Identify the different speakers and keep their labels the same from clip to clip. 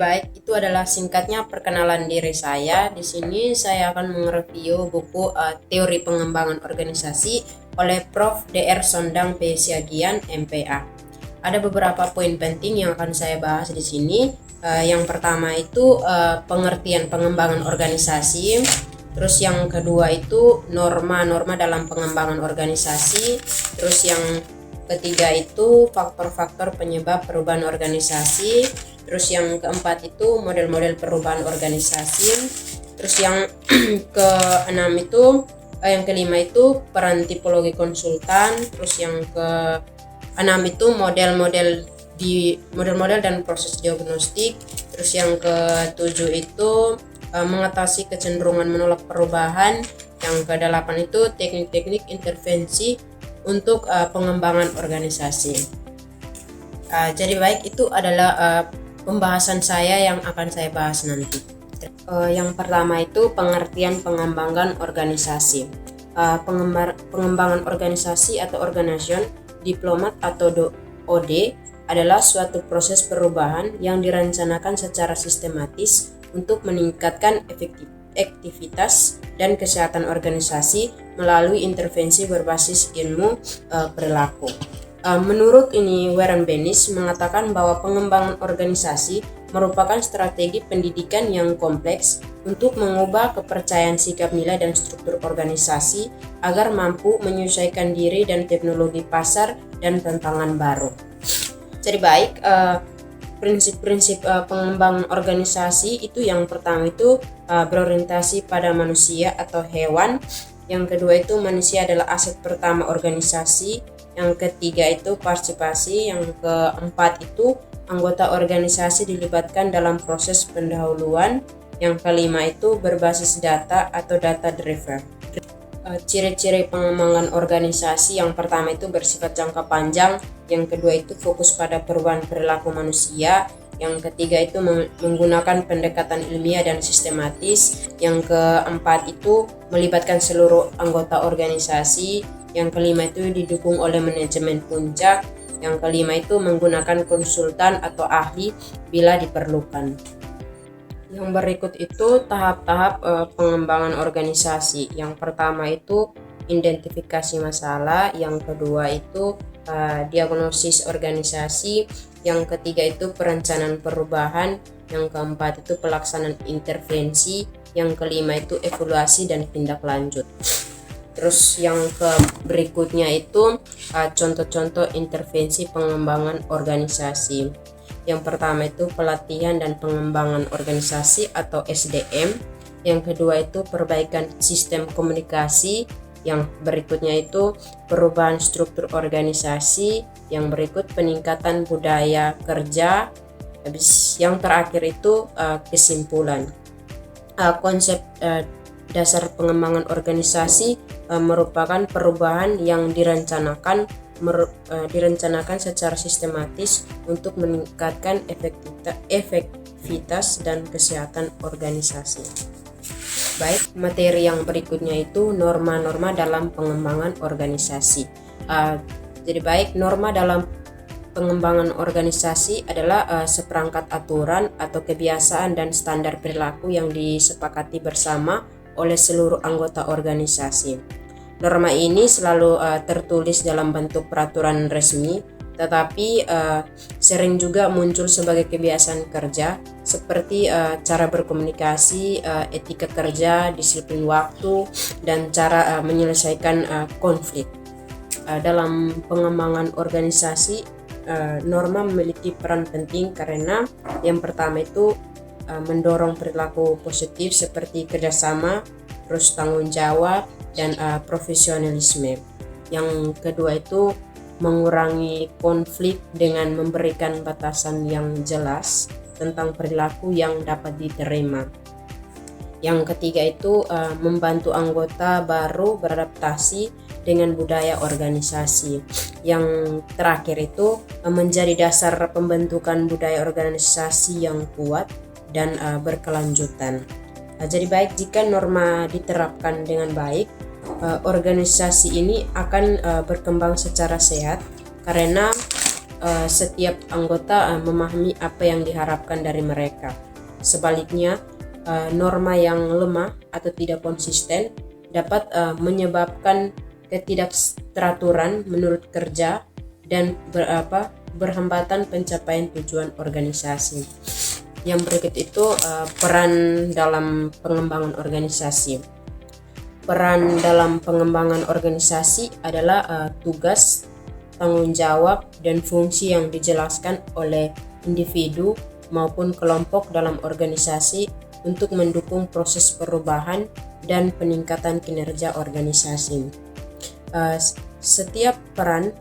Speaker 1: baik, itu adalah singkatnya perkenalan diri saya. Di sini saya akan mereview buku Teori Pengembangan Organisasi oleh Prof. Dr. Sondang P. Siagian, MPA. Ada beberapa poin penting yang akan saya bahas di sini. Yang pertama itu pengertian pengembangan organisasi. Terus yang kedua itu norma-norma dalam pengembangan organisasi. Terus yang ketiga itu faktor-faktor penyebab perubahan organisasi. Terus yang keempat itu model-model perubahan organisasi. Terus yang keenam itu yang kelima itu peran tipologi konsultan. Terus yang keenam itu model-model dan proses diagnostik. Terus yang ketujuh itu mengatasi kecenderungan menolak perubahan. Yang kedelapan itu teknik-teknik intervensi untuk pengembangan organisasi. Jadi baik, itu adalah pembahasan saya yang akan saya bahas nanti. Yang pertama itu pengertian pengembangan organisasi. Pengembangan organisasi atau organization diplomat atau OD adalah suatu proses perubahan yang direncanakan secara sistematis untuk meningkatkan efektivitas dan kesehatan organisasi melalui intervensi berbasis ilmu perilaku. Menurut Warren Bennis mengatakan bahwa pengembangan organisasi merupakan strategi pendidikan yang kompleks untuk mengubah kepercayaan sikap nilai dan struktur organisasi agar mampu menyesuaikan diri dan teknologi pasar dan tantangan baru. Jadi baik, prinsip-prinsip pengembangan organisasi itu yang pertama itu berorientasi pada manusia atau hewan. Yang kedua itu manusia adalah aset pertama organisasi. Yang ketiga itu partisipasi. Yang keempat itu anggota organisasi dilibatkan dalam proses pendahuluan. Yang kelima itu berbasis data atau data driven. Ciri-ciri pengembangan organisasi yang pertama itu bersifat jangka panjang. Yang kedua itu fokus pada perubahan perilaku manusia. Yang ketiga itu menggunakan pendekatan ilmiah dan sistematis. Yang keempat itu melibatkan seluruh anggota organisasi. Yang kelima itu didukung oleh manajemen puncak. Yang kelima itu menggunakan konsultan atau ahli bila diperlukan. Yang berikut itu tahap-tahap pengembangan organisasi. Yang pertama itu identifikasi masalah. Yang kedua itu diagnosis organisasi. Yang ketiga itu perencanaan perubahan. Yang keempat itu pelaksanaan intervensi. Yang kelima itu evaluasi dan tindak lanjut. Terus yang berikutnya itu contoh-contoh intervensi pengembangan organisasi. Yang pertama itu pelatihan dan pengembangan organisasi atau SDM. Yang kedua itu perbaikan sistem komunikasi. Yang berikutnya itu perubahan struktur organisasi. Yang berikut peningkatan budaya kerja. Habis yang terakhir itu kesimpulan. Konsep dasar pengembangan organisasi merupakan perubahan yang direncanakan secara sistematis untuk meningkatkan efektivitas dan kesehatan organisasi. Baik, materi yang berikutnya itu norma-norma dalam pengembangan organisasi. Jadi baik, norma dalam pengembangan organisasi adalah seperangkat aturan atau kebiasaan dan standar perilaku yang disepakati bersama oleh seluruh anggota organisasi. Norma ini selalu tertulis dalam bentuk peraturan resmi, tetapi sering juga muncul sebagai kebiasaan kerja seperti cara berkomunikasi, etika kerja, disiplin waktu, dan cara menyelesaikan konflik. Dalam pengembangan organisasi, norma memiliki peran penting karena yang pertama itu mendorong perilaku positif seperti kerjasama, terus tanggung jawab, dan profesionalisme. Yang kedua itu mengurangi konflik dengan memberikan batasan yang jelas tentang perilaku yang dapat diterima. Yang ketiga itu membantu anggota baru beradaptasi dengan budaya organisasi. Yang terakhir itu menjadi dasar pembentukan budaya organisasi yang kuat dan berkelanjutan. Jadi baik, jika norma diterapkan dengan baik, organisasi ini akan berkembang secara sehat karena setiap anggota memahami apa yang diharapkan dari mereka. Sebaliknya, norma yang lemah atau tidak konsisten dapat menyebabkan ketidakteraturan menurut kerja dan berhambatan pencapaian tujuan organisasi. Yang berikut itu peran dalam pengembangan organisasi. Peran dalam pengembangan organisasi adalah tugas, tanggung jawab, dan fungsi yang dijelaskan oleh individu maupun kelompok dalam organisasi untuk mendukung proses perubahan dan peningkatan kinerja organisasi. Setiap peran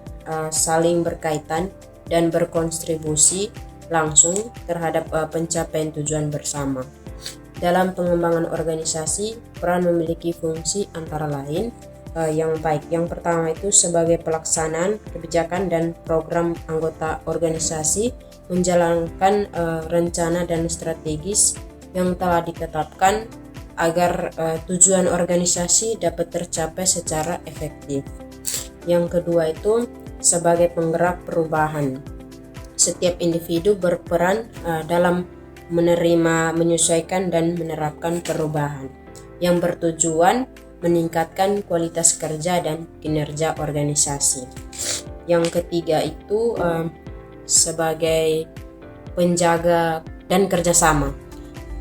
Speaker 1: saling berkaitan dan berkontribusi langsung terhadap pencapaian tujuan bersama. Dalam pengembangan organisasi, peran memiliki fungsi antara lain yang baik. Yang pertama itu sebagai pelaksanaan kebijakan dan program anggota organisasi menjalankan rencana dan strategis yang telah ditetapkan agar tujuan organisasi dapat tercapai secara efektif. Yang kedua itu sebagai penggerak perubahan. Setiap individu berperan dalam menerima, menyesuaikan, dan menerapkan perubahan yang bertujuan meningkatkan kualitas kerja dan kinerja organisasi. Yang ketiga itu sebagai penjaga dan kerjasama.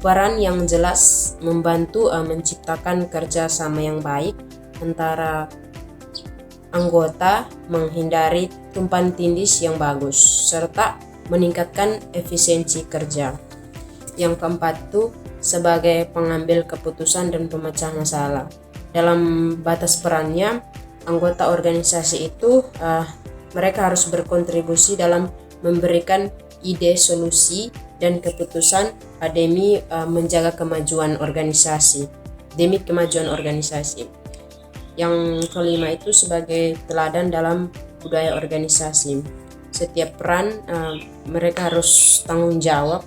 Speaker 1: Peran yang jelas membantu menciptakan kerjasama yang baik antara anggota, menghindari tumpang tindih yang bagus, serta meningkatkan efisiensi kerja. Yang keempat itu sebagai pengambil keputusan dan pemecah masalah. Dalam batas perannya, anggota organisasi itu mereka harus berkontribusi dalam memberikan ide, solusi, dan keputusan demi menjaga kemajuan organisasi. Yang kelima itu sebagai teladan dalam budaya organisasi. Setiap peran mereka harus tanggung jawab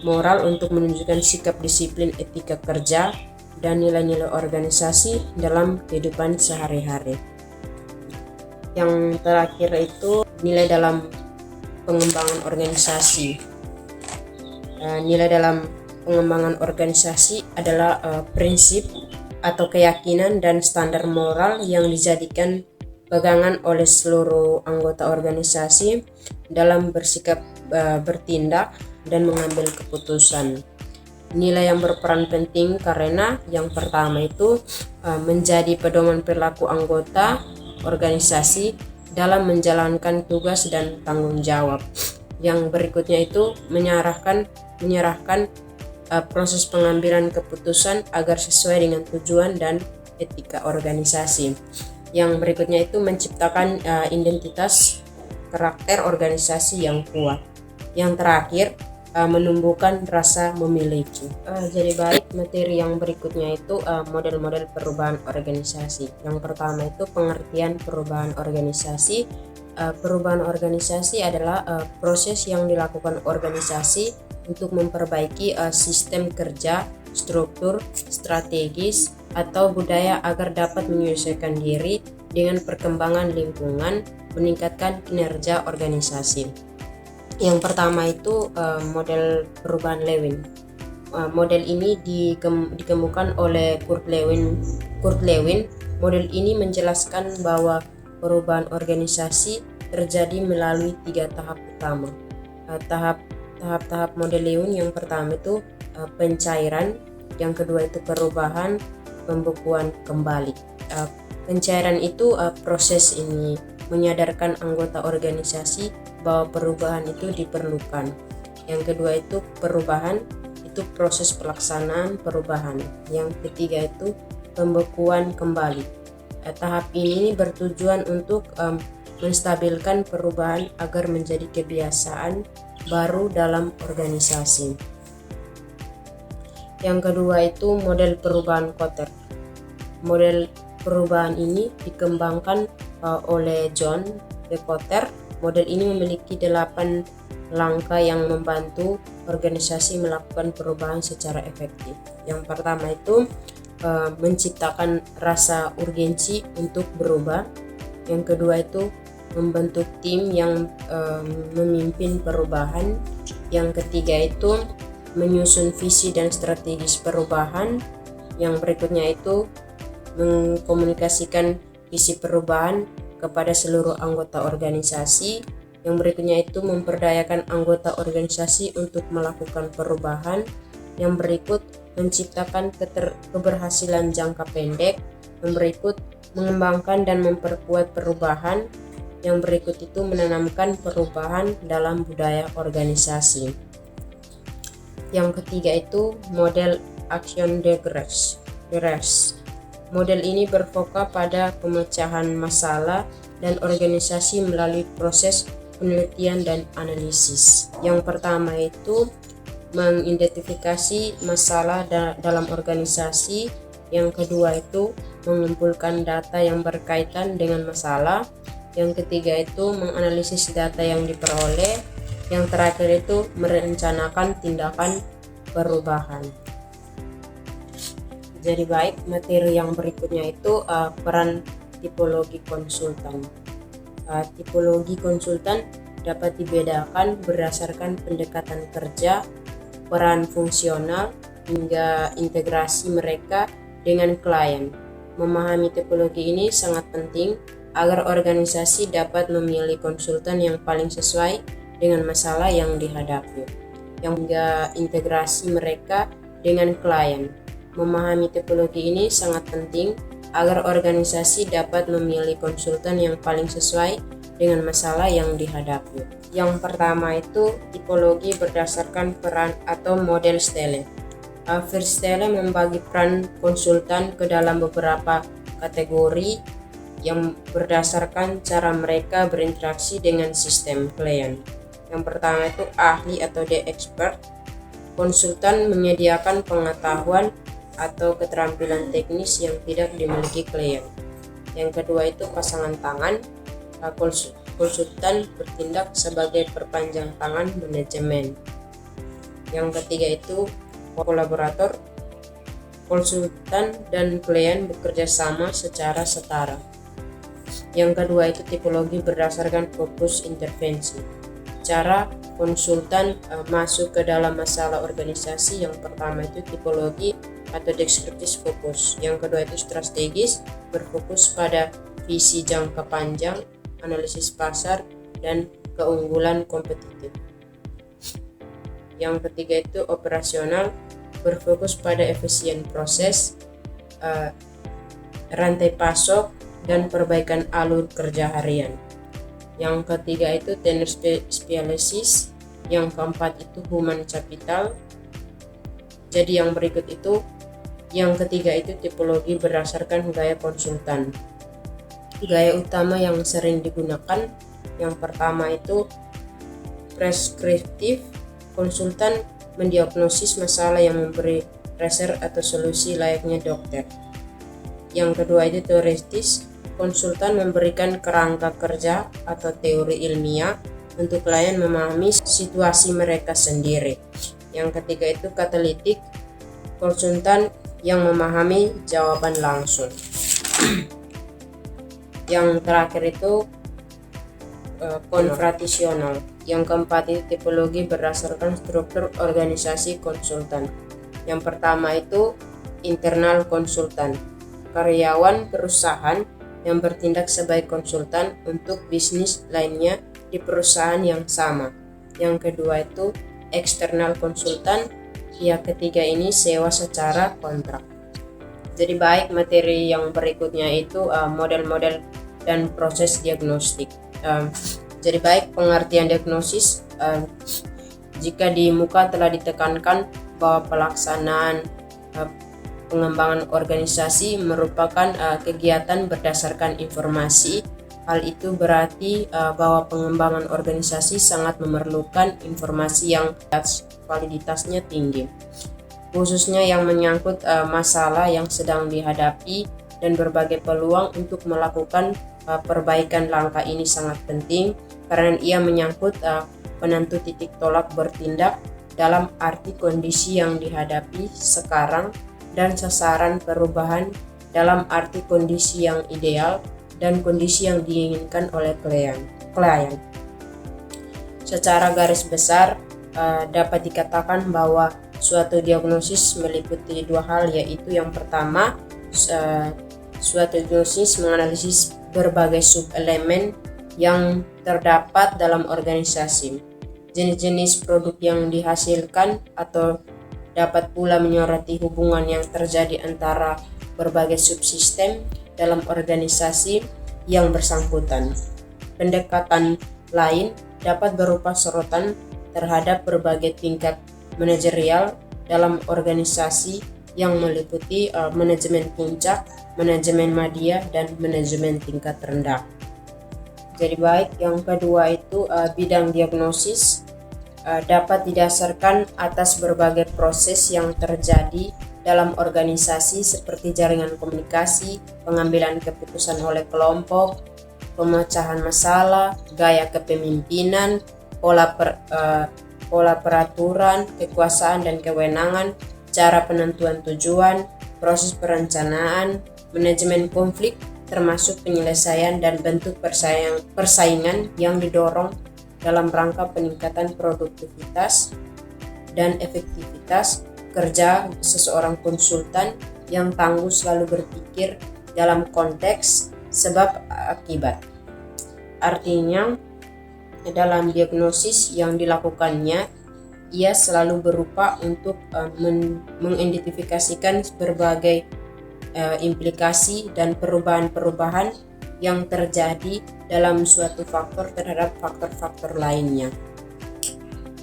Speaker 1: moral untuk menunjukkan sikap disiplin, etika kerja, dan nilai-nilai organisasi dalam kehidupan sehari-hari. Yang terakhir itu nilai dalam pengembangan organisasi. Nilai dalam pengembangan organisasi adalah prinsip atau keyakinan dan standar moral yang dijadikan pegangan oleh seluruh anggota organisasi dalam bersikap, bertindak, dan mengambil keputusan. Nilai yang berperan penting karena yang pertama itu menjadi pedoman perilaku anggota organisasi dalam menjalankan tugas dan tanggung jawab. Yang berikutnya itu menyerahkan proses pengambilan keputusan agar sesuai dengan tujuan dan etika organisasi. Yang berikutnya itu menciptakan identitas karakter organisasi yang kuat. Yang terakhir menumbuhkan rasa memiliki. Jadi baik, materi yang berikutnya itu model-model perubahan organisasi. Yang pertama itu pengertian perubahan organisasi. Perubahan organisasi adalah proses yang dilakukan organisasi untuk memperbaiki sistem kerja, struktur, strategis, atau budaya agar dapat menyesuaikan diri dengan perkembangan lingkungan, meningkatkan kinerja organisasi. Yang pertama itu model perubahan Lewin. Model ini dikemukakan oleh Kurt Lewin. Model ini menjelaskan bahwa perubahan organisasi terjadi melalui 3 tahap utama. Tahap-tahap model Lewin yang pertama itu pencairan, yang kedua itu perubahan, pembekuan kembali. Pencairan itu proses ini menyadarkan anggota organisasi bahwa perubahan itu diperlukan. Yang kedua itu perubahan, itu proses pelaksanaan perubahan. Yang ketiga itu pembekuan kembali. Tahap ini bertujuan untuk menstabilkan perubahan agar menjadi kebiasaan baru dalam organisasi. Yang kedua itu model perubahan Kotter. Model perubahan ini dikembangkan oleh John de Kotter. Model ini memiliki 8 langkah yang membantu organisasi melakukan perubahan secara efektif. Yang pertama itu menciptakan rasa urgensi untuk berubah. Yang kedua itu membentuk tim yang memimpin perubahan. Yang ketiga itu menyusun visi dan strategis perubahan. Yang berikutnya itu mengkomunikasikan visi perubahan kepada seluruh anggota organisasi. Yang berikutnya itu memperdayakan anggota organisasi untuk melakukan perubahan. Yang berikut menciptakan keberhasilan jangka pendek. Yang berikut mengembangkan dan memperkuat perubahan. Yang berikut itu menanamkan perubahan dalam budaya organisasi. Yang ketiga itu model action regress. Model ini berfokus pada pemecahan masalah dan organisasi melalui proses penelitian dan analisis. Yang pertama itu mengidentifikasi masalah dalam organisasi. Yang kedua itu mengumpulkan data yang berkaitan dengan masalah. Yang ketiga itu menganalisis data yang diperoleh. Yang terakhir itu merencanakan tindakan perubahan. Jadi baik, materi yang berikutnya itu peran tipologi konsultan. Tipologi konsultan dapat dibedakan berdasarkan pendekatan kerja, peran fungsional, hingga integrasi mereka dengan klien. Memahami tipologi ini sangat penting agar organisasi dapat memilih konsultan yang paling sesuai dengan masalah yang dihadapi. Yang hingga integrasi mereka dengan klien. Memahami tipologi ini sangat penting agar organisasi dapat memilih konsultan yang paling sesuai dengan masalah yang dihadapi. Yang pertama itu tipologi berdasarkan peran atau model Stele. Stele membagi peran konsultan ke dalam beberapa kategori yang berdasarkan cara mereka berinteraksi dengan sistem klien. Yang pertama itu ahli atau the expert. Konsultan menyediakan pengetahuan atau keterampilan teknis yang tidak dimiliki klien. Yang kedua itu pasangan tangan. Konsultan bertindak sebagai perpanjang tangan manajemen. Yang ketiga itu kolaborator. Konsultan dan klien bekerja sama secara setara. Yang kedua itu tipologi berdasarkan fokus intervensi. Cara konsultan masuk ke dalam masalah organisasi. Yang pertama itu tipologi atau deskriptif fokus. Yang kedua itu strategis, berfokus pada visi jangka panjang, analisis pasar, dan keunggulan kompetitif. Yang ketiga itu operasional, berfokus pada efisien proses, rantai pasok, dan perbaikan alur kerja harian. Yang ketiga itu tenor spesialis. Yang keempat itu human capital. Jadi yang berikut itu, yang ketiga itu tipologi berdasarkan gaya konsultan. Gaya utama yang sering digunakan, yang pertama itu preskriptif. Konsultan mendiagnosis masalah yang memberi resep atau solusi layaknya dokter. Yang kedua itu teoritis. Konsultan memberikan kerangka kerja atau teori ilmiah untuk klien memahami situasi mereka sendiri. Yang ketiga itu katalitik. Konsultan yang memahami jawaban langsung. Yang terakhir itu konfrontasional. Yang keempat itu tipologi berdasarkan struktur organisasi konsultan. Yang pertama itu internal konsultan. Karyawan perusahaan yang bertindak sebagai konsultan untuk bisnis lainnya di perusahaan yang sama. Yang kedua itu eksternal konsultan. Yang ketiga ini sewa secara kontrak. Jadi baik, materi yang berikutnya itu model-model dan proses diagnostik. Jadi baik, pengertian diagnosis, jika di muka telah ditekankan bahwa pelaksanaan pengembangan organisasi merupakan kegiatan berdasarkan informasi. Hal itu berarti bahwa pengembangan organisasi sangat memerlukan informasi yang validitasnya tinggi, khususnya yang menyangkut masalah yang sedang dihadapi dan berbagai peluang untuk melakukan perbaikan. Langkah ini sangat penting karena ia menyangkut penentu titik tolak bertindak dalam arti kondisi yang dihadapi sekarang dan sasaran perubahan dalam arti kondisi yang ideal dan kondisi yang diinginkan oleh klien. Secara garis besar, dapat dikatakan bahwa suatu diagnosis meliputi dua hal, yaitu yang pertama, suatu diagnosis menganalisis berbagai sub-elemen yang terdapat dalam organisasi, jenis-jenis produk yang dihasilkan, atau dapat pula menyoroti hubungan yang terjadi antara berbagai subsistem dalam organisasi yang bersangkutan. Pendekatan lain dapat berupa sorotan terhadap berbagai tingkat manajerial dalam organisasi yang meliputi manajemen puncak, manajemen media, dan manajemen tingkat rendah. Jadi baik, yang kedua itu bidang diagnosis dapat didasarkan atas berbagai proses yang terjadi dalam organisasi seperti jaringan komunikasi, pengambilan keputusan oleh kelompok, pemecahan masalah, gaya kepemimpinan, pola peraturan, kekuasaan dan kewenangan, cara penentuan tujuan, proses perencanaan, manajemen konflik, termasuk penyelesaian dan bentuk persaingan yang didorong dalam rangka peningkatan produktivitas dan efektivitas kerja seseorang konsultan yang tangguh selalu berpikir dalam konteks sebab akibat. Artinya, dalam diagnosis yang dilakukannya, ia selalu berupa untuk mengidentifikasikan berbagai implikasi dan perubahan-perubahan yang terjadi dalam suatu faktor terhadap faktor-faktor lainnya.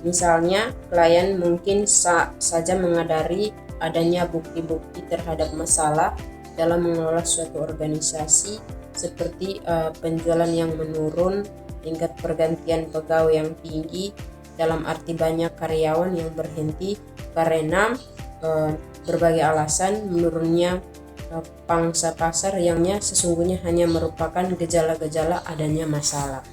Speaker 1: Misalnya, klien mungkin saja menyadari adanya bukti-bukti terhadap masalah dalam mengelola suatu organisasi, seperti penjualan yang menurun, tingkat pergantian pegawai yang tinggi, dalam arti banyak karyawan yang berhenti karena berbagai alasan, menurunnya pangsa pasar yang sesungguhnya hanya merupakan gejala-gejala adanya masalah.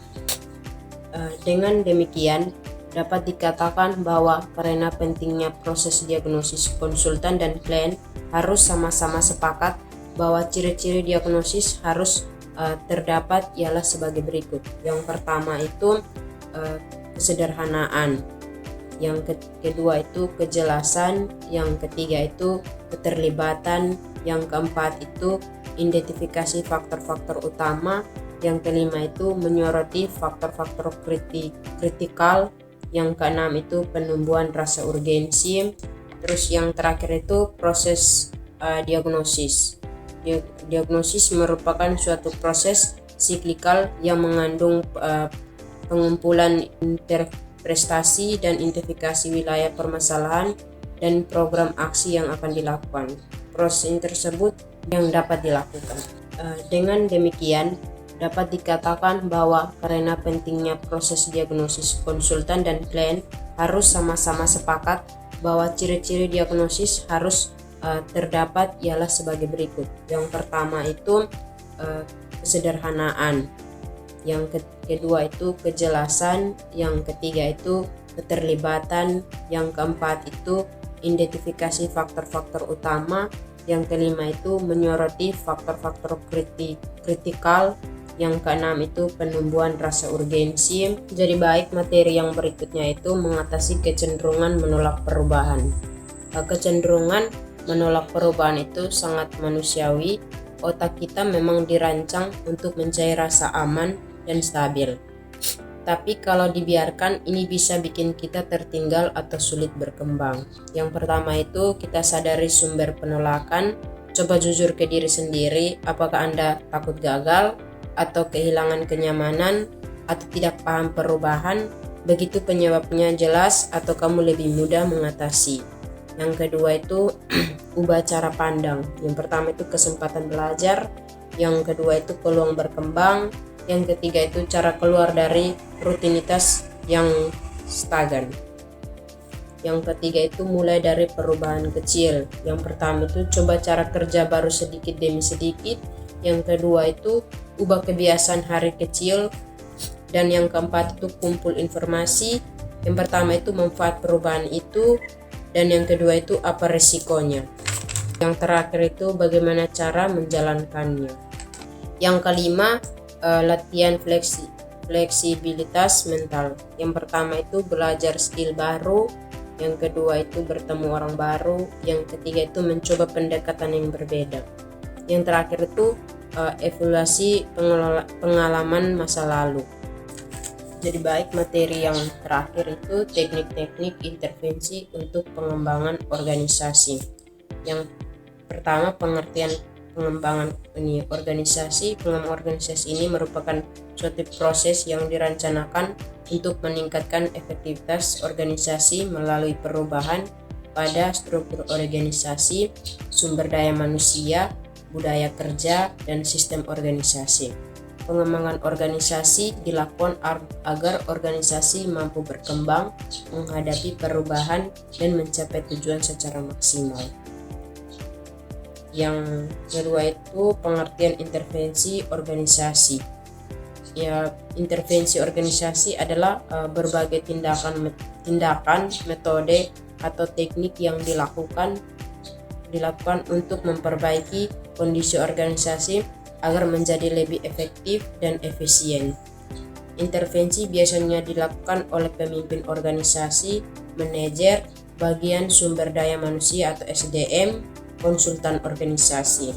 Speaker 1: Dengan demikian, dapat dikatakan bahwa karena pentingnya proses diagnosis, konsultan dan klien harus sama-sama sepakat bahwa ciri-ciri diagnosis harus terdapat ialah sebagai berikut. Yang pertama itu kesederhanaan, yang kedua itu kejelasan, yang ketiga itu keterlibatan, yang keempat itu identifikasi faktor-faktor utama, yang kelima itu menyoroti faktor-faktor kritikal, yang keenam itu penumbuhan rasa urgensi, terus yang terakhir itu proses diagnosis. Diagnosis merupakan suatu proses siklikal yang mengandung pengumpulan interpretasi dan identifikasi wilayah permasalahan dan program aksi yang akan dilakukan. Proses tersebut yang dapat dilakukan. Dengan demikian, dapat dikatakan bahwa karena pentingnya proses diagnosis, konsultan dan klien harus sama-sama sepakat bahwa ciri-ciri diagnosis harus terdapat ialah sebagai berikut. Yang pertama itu kesederhanaan, yang kedua itu kejelasan, yang ketiga itu keterlibatan, yang keempat itu identifikasi faktor-faktor utama, yang kelima itu menyoroti faktor-faktor kritikal, yang keenam itu penumbuhan rasa urgensi. Jadi baik, materi yang berikutnya itu mengatasi kecenderungan menolak perubahan. Kecenderungan menolak perubahan itu sangat manusiawi. Otak kita memang dirancang untuk mencari rasa aman dan stabil. Tapi kalau dibiarkan, ini bisa bikin kita tertinggal atau sulit berkembang. Yang pertama itu kita sadari sumber penolakan. Coba jujur ke diri sendiri, apakah Anda takut gagal atau kehilangan kenyamanan atau tidak paham perubahan? Begitu penyebabnya jelas atau kamu lebih mudah mengatasi. Yang kedua itu ubah cara pandang. Yang pertama itu kesempatan belajar, yang kedua itu peluang berkembang, yang ketiga itu cara keluar dari rutinitas yang stagnan. Yang ketiga itu mulai dari perubahan kecil. Yang pertama itu coba cara kerja baru sedikit demi sedikit. Yang kedua itu ubah kebiasaan hari kecil. Dan yang keempat itu kumpul informasi. Yang pertama itu manfaat perubahan itu. Dan yang kedua itu apa resikonya. Yang terakhir itu bagaimana cara menjalankannya. Yang kelima, latihan fleksibilitas mental. Yang pertama itu belajar skill baru, yang kedua itu bertemu orang baru, yang ketiga itu mencoba pendekatan yang berbeda, yang terakhir itu evaluasi pengalaman masa lalu. Jadi baik, materi yang terakhir itu teknik-teknik intervensi untuk pengembangan organisasi. Yang pertama, pengertian pengembangan organisasi. Pengembangan organisasi ini merupakan suatu proses yang direncanakan untuk meningkatkan efektivitas organisasi melalui perubahan pada struktur organisasi, sumber daya manusia, budaya kerja, dan sistem organisasi. Pengembangan organisasi dilakukan agar organisasi mampu berkembang, menghadapi perubahan, dan mencapai tujuan secara maksimal. Yang kedua itu pengertian intervensi organisasi. Ya, intervensi organisasi adalah berbagai tindakan, metode, atau teknik yang dilakukan untuk memperbaiki kondisi organisasi agar menjadi lebih efektif dan efisien. Intervensi biasanya dilakukan oleh pemimpin organisasi, manajer, bagian sumber daya manusia atau SDM, konsultan organisasi.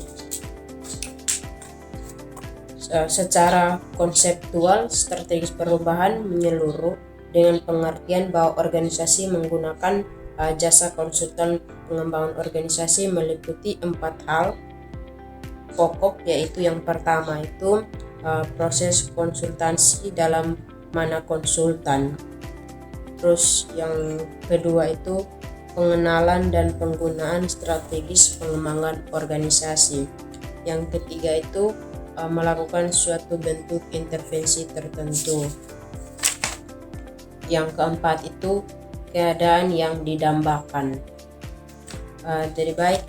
Speaker 1: Secara konseptual, strategis perubahan menyeluruh dengan pengertian bahwa organisasi menggunakan jasa konsultan pengembangan organisasi meliputi 4 hal pokok, yaitu yang pertama itu proses konsultasi dalam mana konsultan. Terus yang kedua itu pengenalan dan penggunaan strategis pengembangan organisasi. Yang ketiga itu melakukan suatu bentuk intervensi tertentu. Yang keempat itu keadaan yang didambakan. Jadi baik,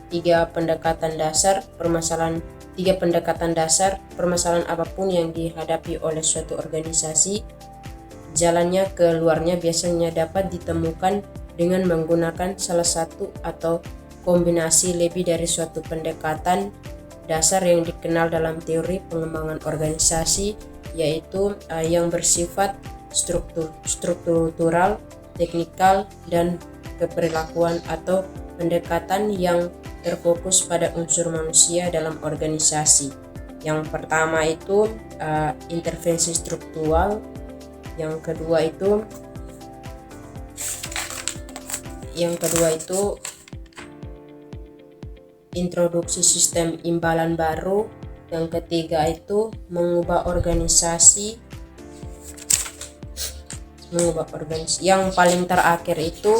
Speaker 1: tiga pendekatan dasar permasalahan apapun yang dihadapi oleh suatu organisasi, jalannya keluarnya biasanya dapat ditemukan dengan menggunakan salah satu atau kombinasi lebih dari suatu pendekatan dasar yang dikenal dalam teori pengembangan organisasi, yaitu yang bersifat struktural, teknikal, dan keperilakuan, atau pendekatan yang terfokus pada unsur manusia dalam organisasi. Yang pertama itu intervensi struktural, yang kedua itu introduksi sistem imbalan baru, yang ketiga itu mengubah organisasi, yang paling terakhir itu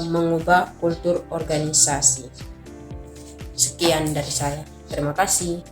Speaker 1: mengubah kultur organisasi. Sekian dari saya. Terima kasih.